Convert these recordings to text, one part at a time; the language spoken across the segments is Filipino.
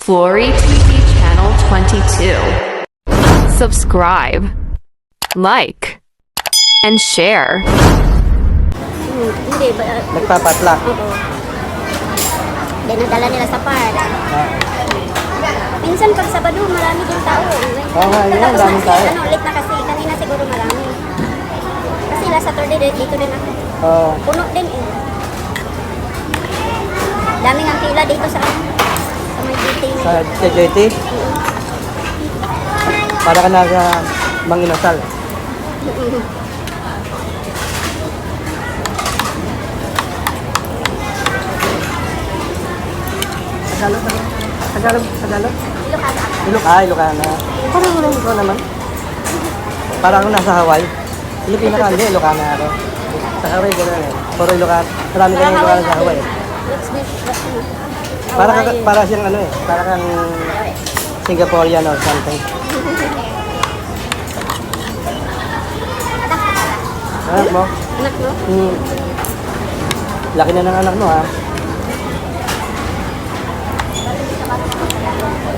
Flory TV Channel 22. Subscribe, like, and share. Hindi ba? Nagpapatla. Oo. Dinadala nila sa park. Ah. Minsan pag Sabado, marami din tao. Oo nga, yun, Tapos daming tao. Ano, late na kasi. Kanina siguro marami. Kasi last Saturday, dito din ako. Oo. Puno din eh. Daming ang pila dito sa may meeting. Sa JJT. Para ka na sa Manginasal. Tagalog. Ilocana. Ilocana. Parang lang ito naman. Parang ako nasa Hawaii. Pilipina ka, hindi, Ilocana ako. Sa Hawaii, gano'n eh. Puro Ilocana. Marami kayong Ilocana sa Hawaii. Para siyang ano eh. Para kang Singaporean or something. Anak mo? Anak mo? Laki na ng anak mo ha.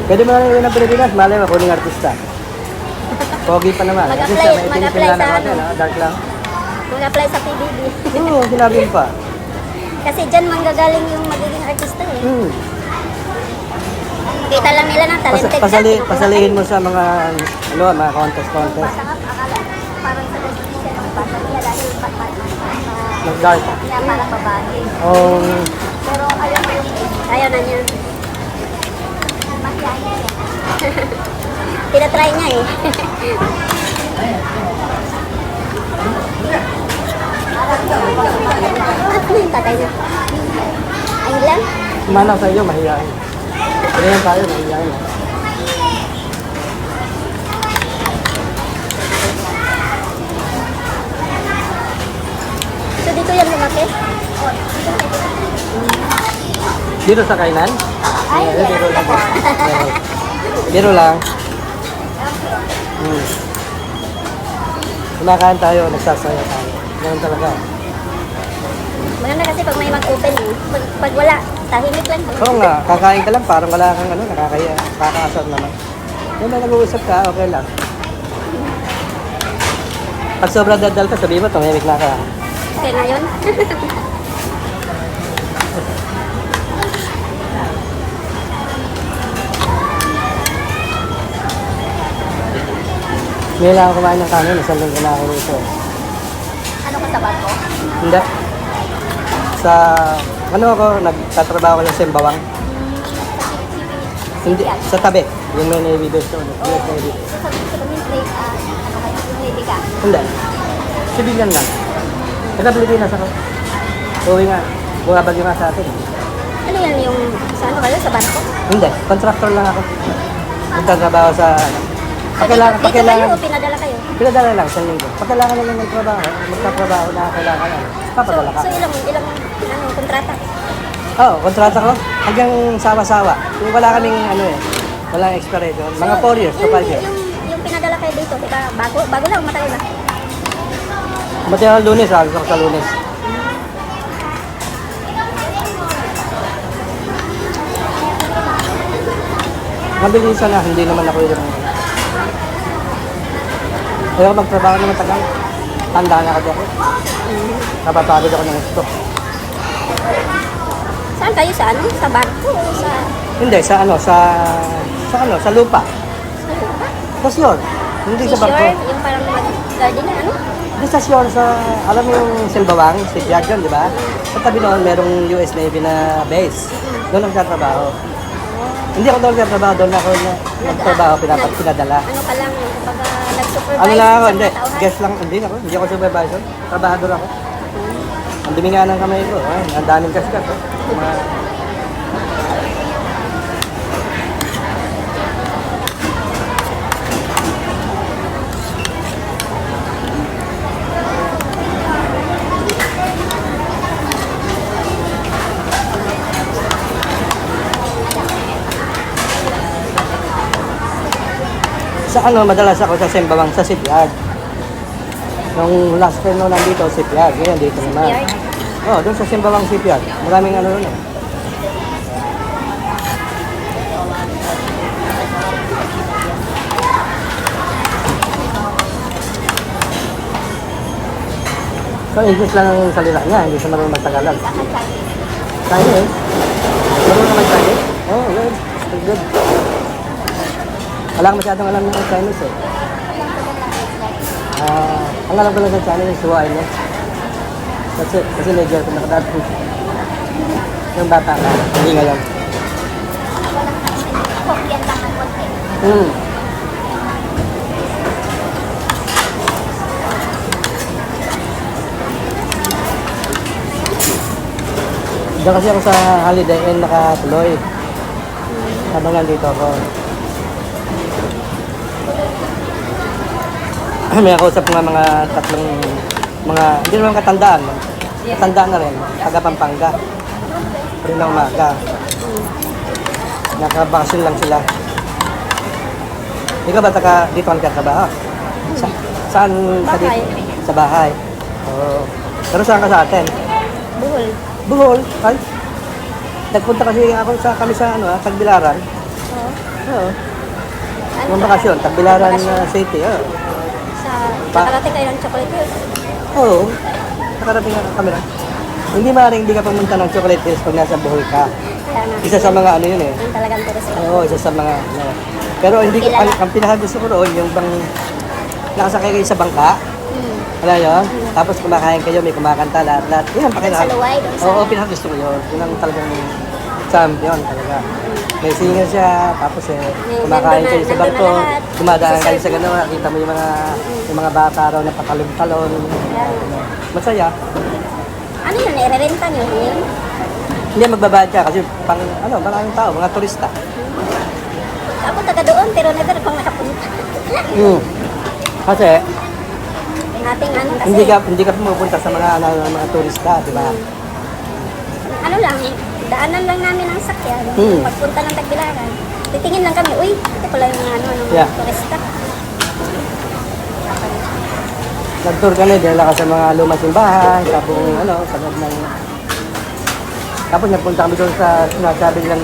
Pwede mo na rin ng Pilipinas, malay mo, kuning artista. Pogi pa naman. Mag-apply sa ano? Dark lang. Mag-apply sa PBB. Oo, sinabi mo pa. Kasi dyan manggagaling yung magiging artista eh. Kita lang nila ng talented Pasalihin mo sa mga, mga contest. Parang sa desisyon ng bata niya dahil Mag-dark. niya parang babae. Pero ayaw na niya. Tinatry niya eh. Ano yung tatay niya? Ayun lang? Manang sa iyo, mahihain. Ganyan tayo, mahihain. So dito yan lumaki? Dito sa kainan? Ay, Dito yan. lang. Dito lang. Kumakain tayo, nagsasaya tayo. Ganun talaga. Maganda kasi pag may mag-open eh. Pag wala, tahimik lang. Oo nga, kakain ka lang, parang wala kang nakakaya, nakakaasar naman. Yung may nag-uusap ka, okay lang. Pag sobrang dadal ka, sabihin mo, tumimik na ka. Okay na yun? May lang ako kumain ng kanin, isang linggo na ako rito. Ano ka sa barko? Hindi. Ako, nagtatrabaho ko lang sa Sembawang. Hindi, sa tabi. Yung may Navy base doon. US Navy. So sa yung plate, ano kayo? Yung lady ka? Hindi. Civilian lang. Taga-Pilipinas ako. Uwi nga. Bumabagyo nga sa atin. Ano yan yung, sa ano kayo? Sa barko? Hindi. Contractor lang ako. Nagtatrabaho sa... Dito kayo o pinadala kayo? Pinadala lang sa linggo. Pag kailangan lang ng trabaho, magtatrabaho na kailangan lang. Papadala ka. So ilang kontrata? Oo, kontrata ko. Hanggang sawa-sawa. Yung wala kaming walang expiration. Mga 4 years to 5 years. Yung pinadala kayo dito, diba, bago lang, matagal na. Matira Lunes, alis ako sa Lunes. Mabilisan na, hindi naman ako yung ayaw magtrabaho naman tagal. Tanda na ako. Napapagod ako ng gusto. Saan kayo? Sa ano? Sa barko o sa... Hindi, sa lupa. Sa shore. Hindi sa barko. Seashore? Yung parang mag-garden na ano? Hindi sa shore, alam mo yung Silbawang, si Diagyon, di ba? Sa tabi noon, merong US Navy na base. Doon nagtatrabaho. Hindi ako doon nagtatrabaho, doon ako nagtrabaho, pinadala. Ano ka lang, kapag nag-supervise Ano lang ako, sa hindi. mga tauhan? Guest lang, hindi ako supervisor. Trabahador ako. Ang dumi nga ng kamay ko. Ang daming kaskat. Sa madalas ako sa Sembawang, sa shipyard. Nung last time nung nandito, shipyard. Ngayon, dito naman. Shipyard? Oo, doon sa Simbawang shipyard. Maraming ano nun eh. So, English lang ang salita niya, hindi siya marunong magtagalan. Saka Chinese. Chinese? Marunong naman Chinese? Oh, good. Good. Wala ka masyadong alam ng Chinese eh. Ang alam ko lang sa Chinese is huwain niya. Kasi medyo ako nakadaan. Yung bata ka, hindi ngayon. Korean lang ang konti. Diyan kasi ako sa Holiday Inn nakatuloy. Habang nandito ako. May kausap nga mga tatlong hindi naman katandaan. Katandaan na rin. Taga Pampanga. Rin na umaga. Nakabakasyon lang sila. Ikaw ba dito ka nagtatrabaho? Saan? Bahay. Sa bahay. Oo. Pero saan ka sa atin? Buhol. Bohol. Ay. Nagpunta kasi kami sa Tagbilaran. Oo. Oo. Ano Yung ka? bakasyon, Tagbilaran Bakasyon. City. Oo. Nakarating kayo ng chocolate hills. Oo. Nakarating nga kami na. Hindi maaaring hindi ka pumunta ng Chocolate Hills pag nasa Bohol ka. Kaya nga. Isa sa mga ano yun eh. Yung talagang turis. Oo, isa sa mga Pero hindi ko, ang pinaka gusto ko roon, yung bang nakasakay kayo sa bangka. Alam yun? Tapos kumakain kayo, may kumakanta lahat-lahat. Yan, Sa Luway, doon sa... Oo, pinaka gusto ko yun. Yun ang talagang champion talaga. May singer siya, tapos kumakain kayo sa nandun na bangko, lahat. dumadaan kayo sa Isa-serve. gano'n, nakita mo yung mga bata raw na patalon-talon. Masaya. Ano yun? Irerenta nyo yun? Hindi magbabayad ka kasi maraming tao, mga turista. Ako taga doon, pero never pang nakapunta. Kasi Ating ano kasi... hindi ka pumupunta sa mga turista, di ba? Ano lang, daanan lang namin ang sakyan. Pagpunta ng Tagbilaran. Titingin lang kami, uy, ito pala yung mga Yeah. turista. Nag-tour ka na, dinala ka sa mga lumang simbahan, tapos sa loob ng... Tapos nagpunta kami doon sa sinasabi nilang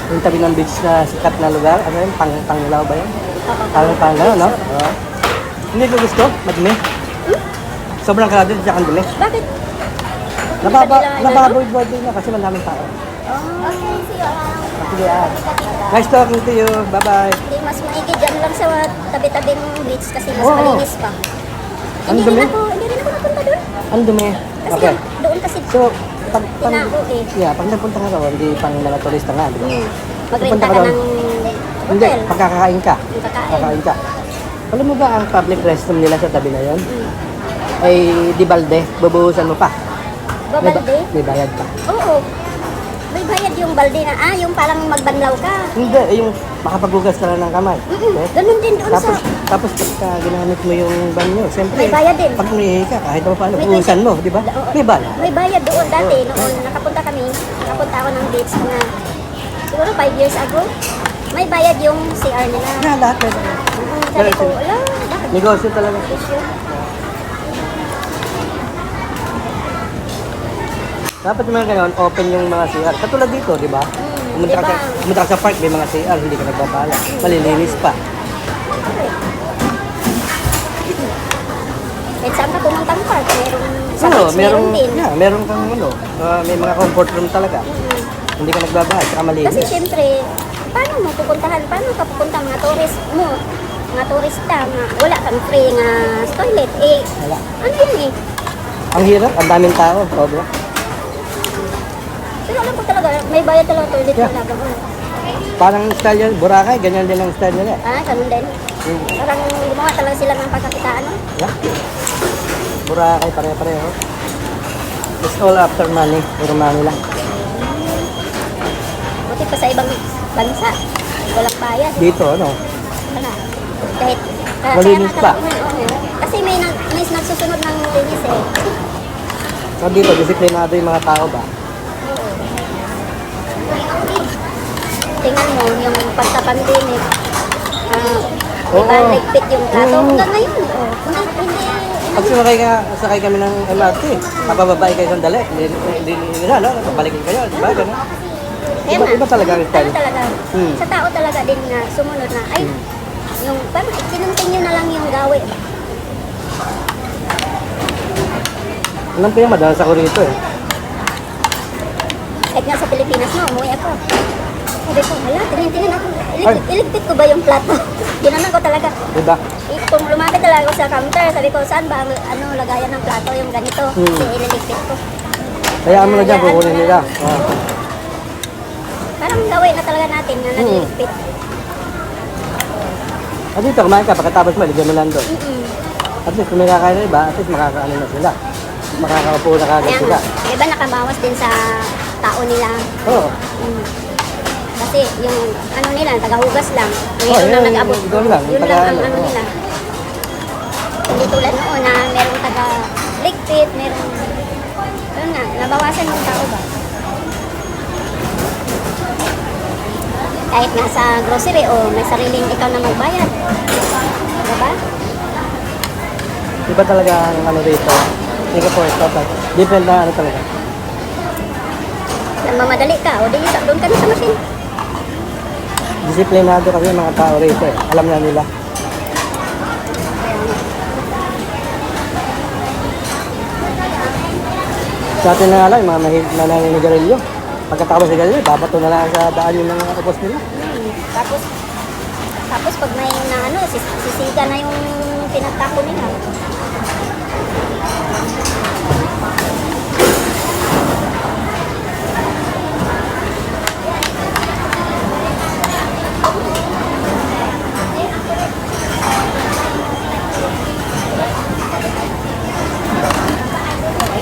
yung tabi ng beach na sikat na lugar. Ano yun? Pangilaw ba yun? Pangilaw, no? Oo. Hindi ko gusto, madumi. Sobrang crowded, tsaka ang dumi. Bakit? Nababoy-boy na kasi maraming tao. Oh, okay, see you around. Sige, nice talking to you. Bye-bye. Hindi, mas maigi dyan lang sa tabi-tabing beach kasi mas Oo. malinis pa. Ang Hindi dumi. rin ako napunta doon. Ang dumi. Kasi Okay. doon kasi So, pag tinao eh. pag nagpunta ka roon, hindi pang mga turista nga, di ba? Magrenta ka doon. ng Hindi, hotel. pagkakain ka. Yung kakain. Kakain ka. Alam mo ba ang public restroom nila sa tabi na yon? Ay di balde, bubuhusan mo pa. Babalde? May bayad pa. Oo. May bayad yung balde na, yung parang magbanlaw ka. Hindi, yung makapaghugas ka lang ng kamay. Okay? Ganun din doon Tapos, sa... tapos pagka ginamit mo yung banyo, siyempre, May bayad din. pag umihi ka, kahit pa paano, May buhusan mo, di ba? Oo. May bayad. May bayad doon dati. Noon nakapunta ako ng beach na siguro 5 years ago. May bayad yung CR nila. Na, lahat may bayad. Sabi ko, wala, bakit Negosyo talaga. issue? Dapat yung mga ganun, open yung mga CR. Katulad dito, di ba? Pumunta diba? ka sa park, may mga CR, hindi ka nagbabala. Malilinis pa. Kahit saan ka pumuntang park, sa Oo, beach meron din. meron kang may mga comfort room talaga. Hindi ka nagbabahal, saka Kasi malinis. syempre, paano mo pupuntahan? Paano ka pupunta mga tourist mo? Mga turista nga, wala kang free nga toilet. Wala. Ano yun eh? Ang hirap, ang daming tao, sobra. Pero alam ko talaga, may bayad talaga toilet Yeah. talaga. Parang style yan, Boracay, ganyan din ang style nila. Ganun din. Parang gumawa talaga sila ng pagkakitaan, no? Yeah. Boracay, pare-pareho. It's all after money, puro money lang. Buti pa sa ibang bansa, walang bayad. Dito, Wala. Kahit, Malinis pa. Kasi may nagsusunod ng linis eh. So dito, disiplinado yung mga tao ba? Tingnan mo, yung pagka-pandemic, Oo. diba, ligpit yung plato. Oo. Hanggang ngayon, hindi, Pag sakay kami ng MRT, mabababay kayo sandali. Hindi nila, no? Pabalikin kayo, di ba? Ganun. Iba talaga ang style. Ano talaga, sa tao talaga din na sumunod na, ay, yung, parang kinunting nyo na lang yung gawi. Alam ko yan, madalas ako rito eh. Kahit nga sa Pilipinas mo, umuwi ako. Sabi ko, hala, tingin ako. Ay. Iligpit ko ba yung plato? Ginanon ko talaga. Diba? Kung lumapit talaga ako sa counter, sabi ko, saan ba ang lagayan ng plato, yung ganito? Kasi ililigpit ko. Kaya mo na dyan, kukunin nila. Parang gawin na talaga natin na naliligpit. At dito, kumain ka, pagkatapos mo, ligyan mo lang doon. At least, kung may kakain na iba, at least makakaano na sila. Makakaupo na kagad Kaya sila. nga, iba nakabawas din sa tao nila. Oo. Kasi yung ano nila, tagahugas lang. Oh, Ngayon lang yun, nag-abot. doon lang, Yun lang ang ano oo. nila. Hindi tulad noon na merong taga-ligpit, merong... Yun nga, nabawasan yung tao ba? Kahit nga sa grocery o may sariling ikaw na magbayad. Diba? Iba talaga ang ano rito. Singapore, total. Different na ano talaga. Mamadali ka o di doon ka na sa machine. Disiplinado kasi yung mga tao rito eh. Alam na nila. Sa atin na nga lang, yung mga naninigarilyo. Pagkatapos ng garilyo, babato na lang sa daan yung mga upos nila. Tapos pag may na ano, sisiga na yung pinagtako nila.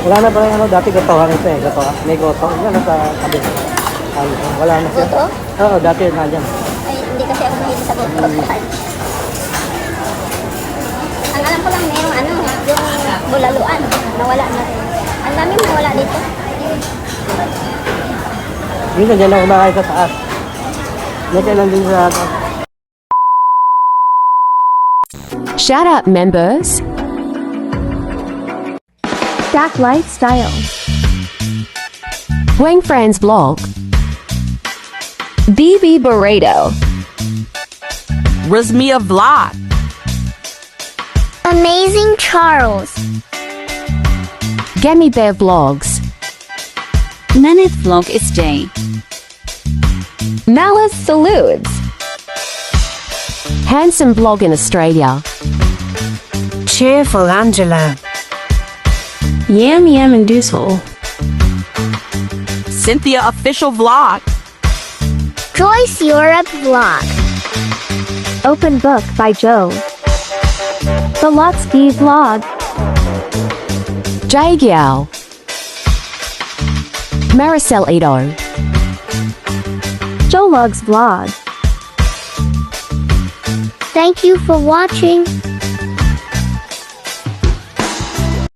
Wala na pala yung ano, dati gotohan ito eh. Gotohan. May goto. Yan sa tabi. Ano, wala na siya. Goto? Oo, dati na dyan. Ay, hindi kasi ako mahilig sa gotohan. Ang alam ko lang merong ano, yung bulaluan. Nawala na rin. Ang dami nawala dito. Minsan dyan ako kumakain sa taas. Minsan lang din sa taas. Shout out members. Stack Lifestyle. Wang Friends Vlog. BB Burrito. Rosmia Vlog. Amazing Charles. Gummy Bear Vlogs. Nanith Vlog is Day. Malice Salutes. Handsome Vlog in Australia. Cheerful Angela. Yam Yam and Doosel. Cynthia Official Vlog. Joyce Europe Vlog. Open Book by Joe. The Lotsky Vlog. Jay Giao. Maricel Ito. Joe Logs Vlog. Thank you for watching.